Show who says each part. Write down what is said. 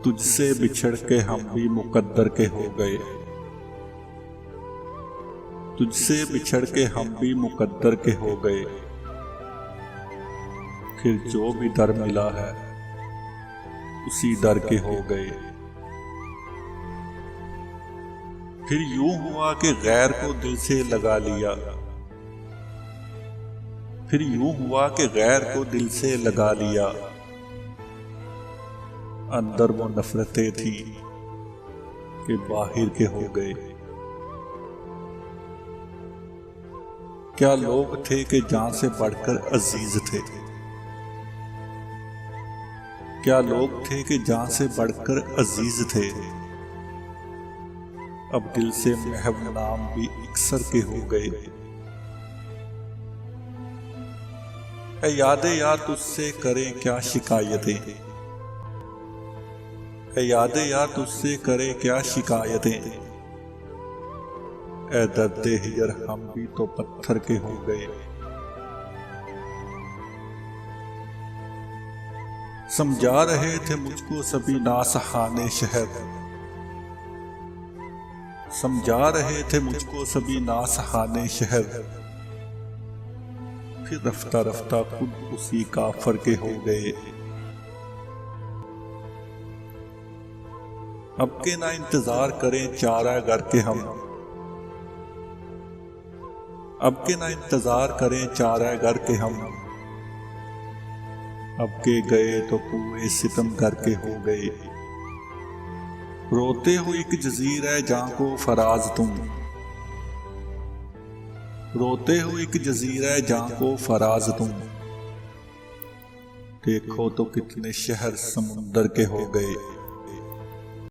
Speaker 1: तुझसे बिछड़ के हम भी मुकद्दर के हो गए, तुझसे बिछड़ के हम भी मुकद्दर के हो गए। फिर जो भी दर मिला है उसी डर के हो गए। फिर यूं हुआ कि गैर को दिल से लगा लिया, फिर यूं हुआ कि गैर को दिल से लगा लिया। अंदर वो नफरतें थी कि बाहर के हो गए। क्या लोग थे कि जान से बढ़कर अजीज थे, क्या लोग थे कि जान से बढ़कर अजीज थे। अब दिल से महब नाम भी अक्सर के हो गए। ऐ यादें यार तुझसे करें क्या शिकायतें, ऐ यादें यार तुझसे करें क्या शिकायतें। ऐ दर्दे हिजर हम भी तो पत्थर के हो गए। समझा रहे थे मुझको सभी नासहाने शहर, समझा रहे थे मुझको सभी नासहाने शहर। फिर रफ्ता रफ्ता खुद उसी काफर के हो गए। अब के ना इंतजार करें चारा घर के हम, अब के ना इंतजार करें चारा घर के हम। अब के गए तो पूरे सितम घर के हो गए। रोते हो एक जजीरा जां को फराज तुम, रोते हो एक जजीरा जां को फराज तुम। देखो तो कितने शहर समुंदर के हो गए।